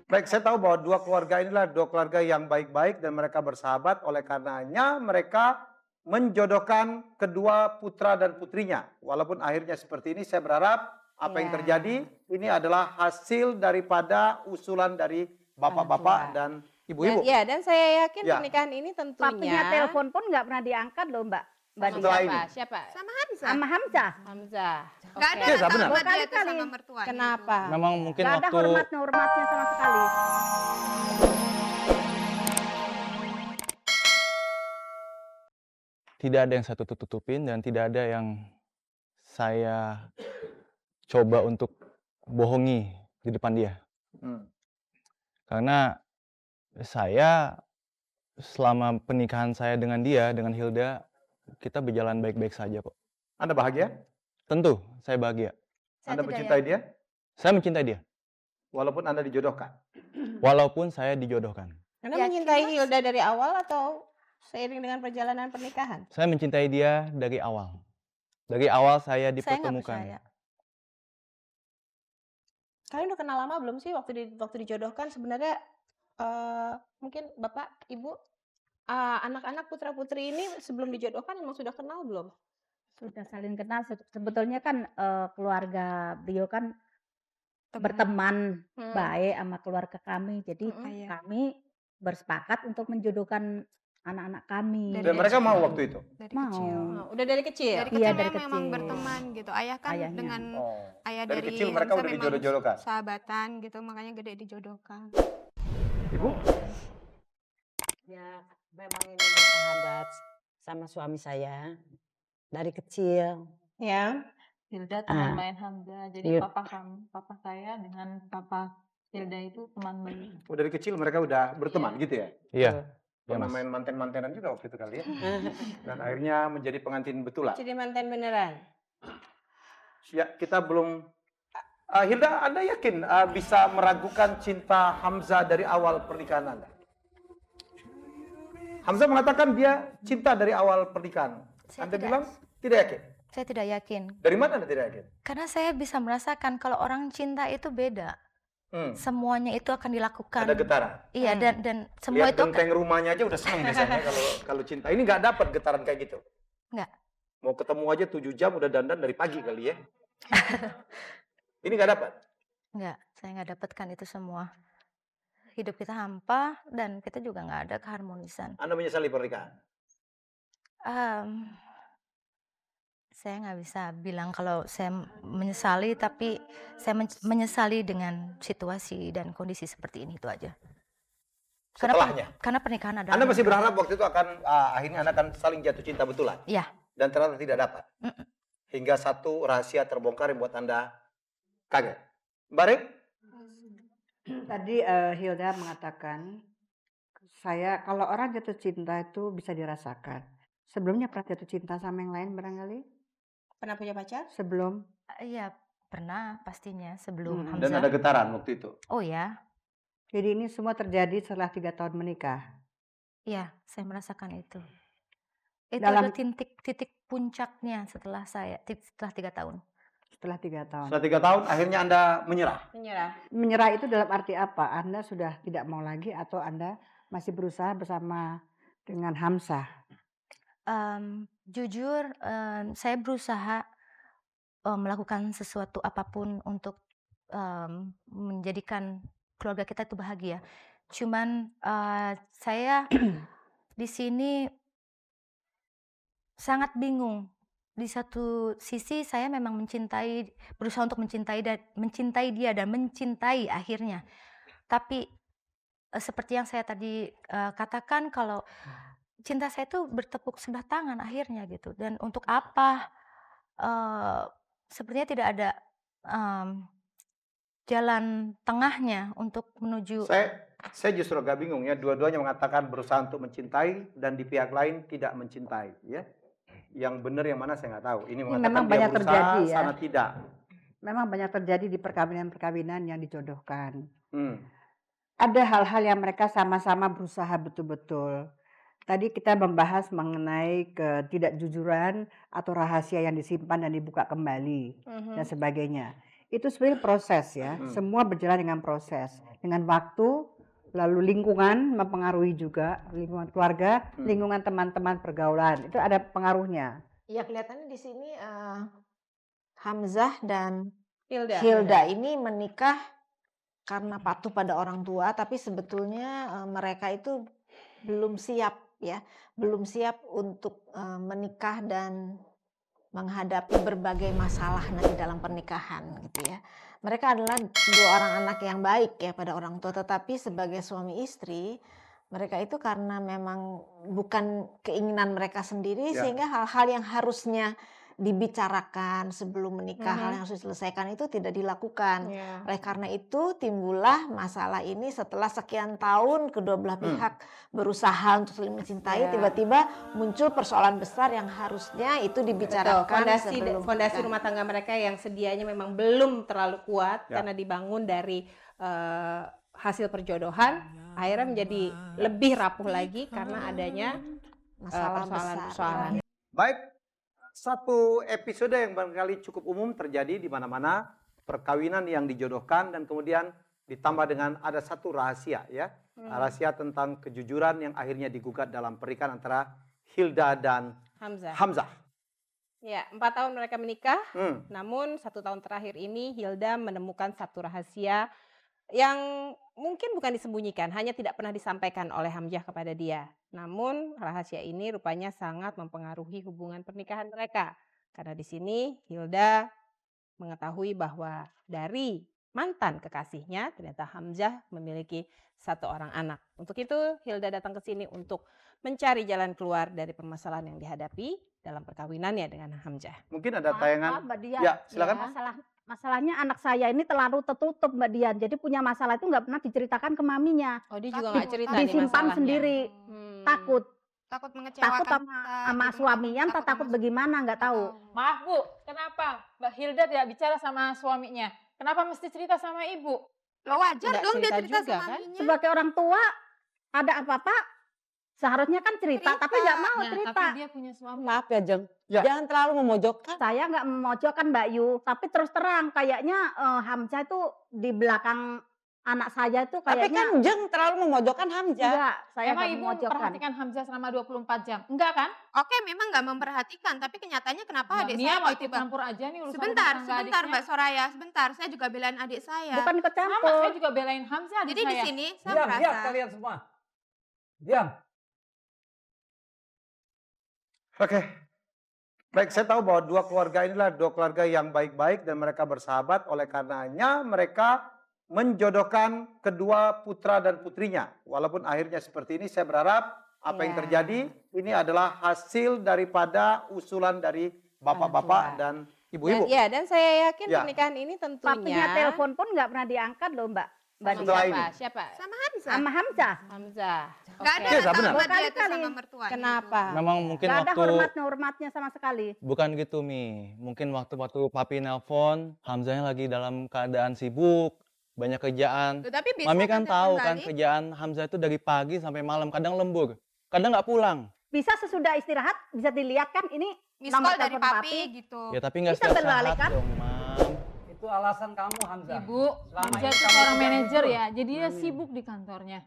Baik, saya tahu bahwa dua keluarga inilah dua keluarga yang baik-baik dan mereka bersahabat. Oleh karenanya mereka menjodohkan kedua putra dan putrinya. Walaupun akhirnya seperti ini, saya berharap apa yang terjadi ini adalah hasil daripada usulan dari bapak-bapak dan ibu-ibu. Dan saya yakin Ya. pernikahan ini Papinya tentunya telepon pun nggak pernah diangkat loh Mbak. Mbak sama Setelah Dina. ini. siapa? Sama Hamzah. Sama Hamzah. Hamzah. Nggak ada Oke. Iya, rasa benar. hormat dia tuh Berkali-kali. sama mertuanya. Kenapa? Memang mungkin Nggak ada waktu hormatnya sama sekali. tidak ada yang saya tutup-tutupin dan tidak ada yang saya coba untuk bohongi di depan dia. Hmm. Karena saya selama pernikahan saya dengan dia, dengan Hilda, kita berjalan baik-baik saja kok. Anda bahagia? Tentu saya bahagia. Saya Anda tidak mencintai dia? Saya mencintai dia, Walaupun Anda dijodohkan. walaupun saya dijodohkan. Anda Yakin, mencintai Mas? Hilda dari awal atau seiring dengan perjalanan pernikahan? Saya mencintai dia dari awal. Dari awal saya Saya nggak dipertemukan. percaya. Kalian udah kenal lama belum sih waktu dijodohkan? Sebenarnya mungkin Bapak, Ibu, anak-anak putra-putri ini sebelum dijodohkan memang sudah kenal belum? Sudah saling kenal. Sebetulnya kan keluarga beliau kan Teman. berteman Hmm. baik sama keluarga kami. Jadi Iya. kami bersepakat untuk menjodohkan anak-anak kami. Dari Dan mereka mau waktu itu? Dari Mau. kecil. Udah dari kecil? Dari Iya, kecil dari memang kecil. berteman gitu. Ayah kan Ayahnya. dengan Oh. ayah Dari dari kecil mereka Hamzah udah memang dijodoh-jodohkan. sahabatan gitu, makanya gede dijodohkan. Ibu? Ya, memang ini bersahabat sama suami saya dari kecil. Ya. Hilda teman Ah. main Hamzah. Jadi Iya. papa saya dengan papa Hilda itu teman main. Oh, dari kecil mereka udah berteman gitu ya? Iya, iya Pernah Mas. main manten-mantenan juga waktu itu kali ya? Dan akhirnya menjadi pengantin betulan. Jadi mantan beneran? Ya, kita belum... Hilda, Anda yakin bisa meragukan cinta Hamzah dari awal pernikahan Anda? Hamzah mengatakan dia cinta dari awal pernikahan. Saya Anda tidak. bilang tidak yakin. Saya tidak yakin. Dari mana Anda tidak yakin? Karena saya bisa merasakan kalau orang cinta itu beda. Semuanya itu akan dilakukan. Ada getaran. Iya, dan semua Lihat itu akan, genteng rumahnya aja udah seneng biasanya kalau cinta. Ini nggak dapat getaran kayak gitu. Nggak. Mau ketemu aja 7 jam udah dandan dari pagi kali ya. Ini nggak dapat. nggak, saya nggak dapatkan itu semua. Hidup kita hampa dan kita juga nggak ada keharmonisan. Anda menyesali pernikahan. Em, saya nggak bisa bilang kalau saya menyesali, tapi saya menyesali dengan situasi dan kondisi seperti ini, itu aja. Setelahnya. Karena pernikahan adalah... Anda masih berharap waktu itu akan akhirnya Anda akan saling jatuh cinta betulan. Iya. Dan ternyata tidak dapat. Hingga satu rahasia terbongkar yang buat Anda kaget. Mbak Rek? Tadi Hilda mengatakan, saya kalau orang jatuh cinta itu bisa dirasakan. Sebelumnya pernah jatuh cinta sama yang lain barangkali? Pernah punya pacar? Sebelum? Iya, pernah pastinya sebelum Dan Hamzah. ada getaran waktu itu. Oh ya, Jadi ini semua terjadi setelah 3 tahun menikah. iya, saya merasakan itu. Itu Dalam- adalah titik puncaknya setelah 3 tahun. Setelah 3 tahun. Setelah 3 tahun akhirnya Anda menyerah. Menyerah. Menyerah itu dalam arti apa? Anda sudah tidak mau lagi atau Anda masih berusaha bersama dengan Hamzah? Jujur, saya berusaha melakukan sesuatu apapun untuk menjadikan keluarga kita itu bahagia. Cuman saya di sini sangat bingung. Di satu sisi saya memang berusaha untuk mencintai dia dan mencintai akhirnya. Tapi seperti yang saya tadi katakan, kalau cinta saya itu bertepuk sebelah tangan akhirnya gitu. Dan untuk apa? Sepertinya tidak ada jalan tengahnya untuk menuju. Saya justru agak bingung ya. Dua-duanya mengatakan berusaha untuk mencintai dan di pihak lain tidak mencintai. Ya. Yang benar yang mana saya nggak tahu. Ini mengatakan memang dia banyak berusaha, terjadi ya. sana tidak. Memang banyak terjadi di perkawinan-perkawinan yang dijodohkan. Hmm. Ada hal-hal yang mereka sama-sama berusaha betul-betul. Tadi kita membahas mengenai ketidakjujuran atau rahasia yang disimpan dan dibuka kembali dan sebagainya. itu sebenarnya proses ya. Semua berjalan dengan proses, dengan waktu, lalu lingkungan mempengaruhi juga, lingkungan keluarga, lingkungan teman-teman pergaulan, itu ada pengaruhnya. Ya kelihatannya di sini Hamzah dan Hilda. Hilda ini menikah karena patuh pada orang tua, tapi sebetulnya mereka itu belum siap ya, belum siap untuk menikah dan menghadapi berbagai masalah nanti dalam pernikahan gitu ya. Mereka adalah dua orang anak yang baik ya pada orang tua, tetapi sebagai suami istri mereka itu karena memang bukan keinginan mereka sendiri sehingga hal-hal yang harusnya dibicarakan sebelum menikah, hal yang harus diselesaikan itu tidak dilakukan. Oleh karena itu timbullah masalah ini setelah sekian tahun kedua belah pihak berusaha untuk saling mencintai, tiba-tiba muncul persoalan besar yang harusnya itu dibicarakan sebelum Fondasi menikah. rumah tangga mereka yang sedianya memang belum terlalu kuat karena dibangun dari hasil perjodohan, akhirnya menjadi lebih rapuh lagi karena adanya Masalah besar. persoalan-persoalan. Baik, satu episode yang barangkali cukup umum terjadi di mana-mana, perkawinan yang dijodohkan dan kemudian ditambah dengan ada satu rahasia ya. Rahasia tentang kejujuran yang akhirnya digugat dalam pernikahan antara Hilda dan Hamzah. Ya, 4 tahun mereka menikah, namun 1 tahun terakhir ini Hilda menemukan satu rahasia yang mungkin bukan disembunyikan, hanya tidak pernah disampaikan oleh Hamzah kepada dia. Namun rahasia ini rupanya sangat mempengaruhi hubungan pernikahan mereka. Karena di sini Hilda mengetahui bahwa dari mantan kekasihnya ternyata Hamzah memiliki 1 orang anak. Untuk itu Hilda datang ke sini untuk mencari jalan keluar dari permasalahan yang dihadapi dalam perkawinannya dengan Hamzah. Mungkin ada tayangan. Mbak Dian. Ya, silakan. Masalahnya anak saya ini terlalu tertutup Mbak Dian. Jadi punya masalah itu nggak pernah diceritakan ke maminya. Oh, dia juga nggak cerita nih Disimpan masalahnya. sendiri. Takut. Takut Takut mengecewakan sama suaminya, entah takut bagaimana nggak tahu. Maaf Bu, kenapa Mbak Hilda tidak bicara sama suaminya? Kenapa mesti cerita sama ibu? Lo wajar Nggak dong dia cerita cerita juga, sama kan? maminya. Sebagai orang tua ada apa-apa seharusnya kan cerita, tapi nggak mau Nah, cerita. tapi dia punya suami. Maaf ya Jeng, Ya. jangan terlalu memojokkan. Saya nggak memojokkan Mbak Yu, tapi terus terang kayaknya Hamzah itu di belakang anak saya itu Tapi kayaknya kan Jeng terlalu memojokkan Hamzah. enggak, saya Emang nggak ibu memojokkan. memperhatikan Hamzah selama 24 jam? Enggak kan? Oke, memang nggak memperhatikan, tapi kenyataannya kenapa Mbak adik Mia saya mau ikut tiba-tiba campur aja nih urusan sebentar, rumah tangga sebentar adiknya. Mbak Soraya, sebentar. Saya juga belain adik saya. Bukan ikut Sama, campur. saya juga belain Hamzah adik Jadi di saya. sini saya Diam, merasa diam kalian semua. Diam. Oke. Baik, saya tahu bahwa dua keluarga inilah dua keluarga yang baik-baik dan mereka bersahabat. Oleh karenanya mereka menjodohkan kedua putra dan putrinya. Walaupun akhirnya seperti ini, saya berharap apa yang terjadi ini adalah hasil daripada usulan dari bapak-bapak dan ibu-ibu. Dan saya yakin Ya. pernikahan ini Papinya tentunya telepon pun nggak pernah diangkat loh Mbak. Mbak sama Dian. Setelah siapa? ini. Siapa? sama Hamzah. Sama Hamzah. Hamzah. Nggak ada Oke. Iya, rasa benar. hormat dia tuh Berkali-kali. sama mertuanya. Kenapa? Memang mungkin Nggak ada waktu hormatnya sama sekali. bukan gitu Mi. Mungkin waktu papi nelpon, Hamzahnya lagi dalam keadaan sibuk, banyak kerjaan. Tapi bisa Mami kan tahu kan balik. kerjaan Hamzah itu dari pagi sampai malam, kadang lembur, kadang nggak pulang. Bisa sesudah istirahat bisa dilihat kan ini Miss nomor call dari telepon papi gitu. Ya tapi nggak Bisa setiap berbalik, saat kan? dong, Mam. Itu alasan kamu Hamzah. Ibu, Selama Hamzah ini itu kamu seorang tidak manajer jujur. ya, jadi dia sibuk di kantornya.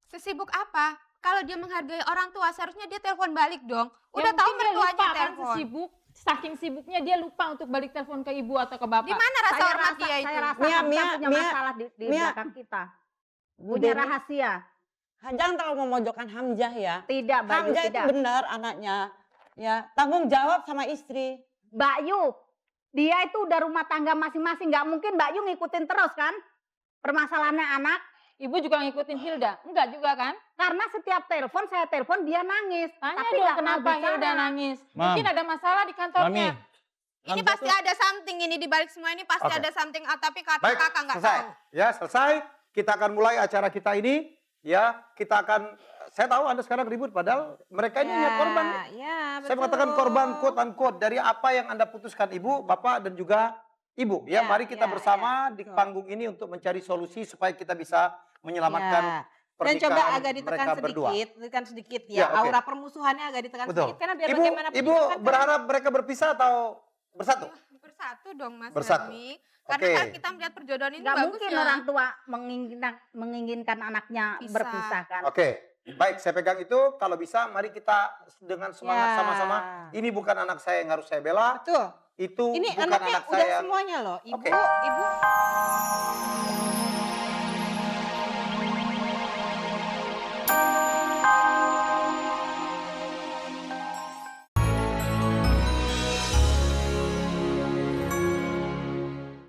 Sesibuk apa? Kalau dia menghargai orang tua, seharusnya dia telepon balik dong. Ya Udah tahu mungkin dia mertuanya lupa kan telepon. sesibuk, saking sibuknya dia lupa untuk balik telepon ke ibu atau ke bapak. Di mana rasa Saya hormat rasa, dia itu? saya rasa Mia, Hamzah Mia, punya Mia, masalah di Mia. belakang kita. Bu Punya Deni, rahasia. jangan terlalu memojokkan Hamzah ya. Tidak, Mbak Yu, Hamzah itu tidak. benar anaknya. Ya, tanggung jawab sama istri. Mbak Yu, dia itu udah rumah tangga masing-masing. Nggak mungkin Mbak Yu ngikutin terus kan? Permasalahannya anak. Ibu juga ngikutin Hilda? Enggak juga kan? Karena setiap telepon, saya telepon dia nangis. Tanya Tapi dong nggak mau kenapa bicara. Hilda nangis. Mam. Mungkin ada masalah di Mami, kantornya. Ini Hamzah pasti tuh- ada something ini di balik semua ini pasti Oke. ada something, tapi kata Baik, kakak nggak selesai. tahu. Ya, selesai. Kita akan mulai acara kita ini. Ya, kita akan, saya tahu Anda sekarang ribut, padahal mereka ini hanya korban. Ya, Saya mengatakan korban quote unquote dari apa yang Anda putuskan Ibu, Bapak dan juga Ibu. Ya, Ya, mari kita ya, bersama di betul. panggung ini untuk mencari solusi supaya kita bisa menyelamatkan Ya. Dan pernikahan coba agak ditekan mereka berdua. sedikit Ya, ya. oke. Aura permusuhannya agak ditekan Betul. sedikit karena biar Ibu, bagaimanapun Ibu juga kan berharap mereka berpisah atau bersatu? Bersatu. bersatu dong Mas Bersatu. Helmi. Karena Oke. kalau kita melihat perjodohan ini Nggak bagus mungkin ya. orang tua menginginkan anaknya Pisah. berpisah kan. Oke, baik saya pegang itu. Kalau bisa mari kita dengan semangat Ya. sama-sama. Ini bukan anak saya yang harus saya bela. Betul. Itu Ini bukan anaknya anak udah saya. semuanya loh. Oke. Ibu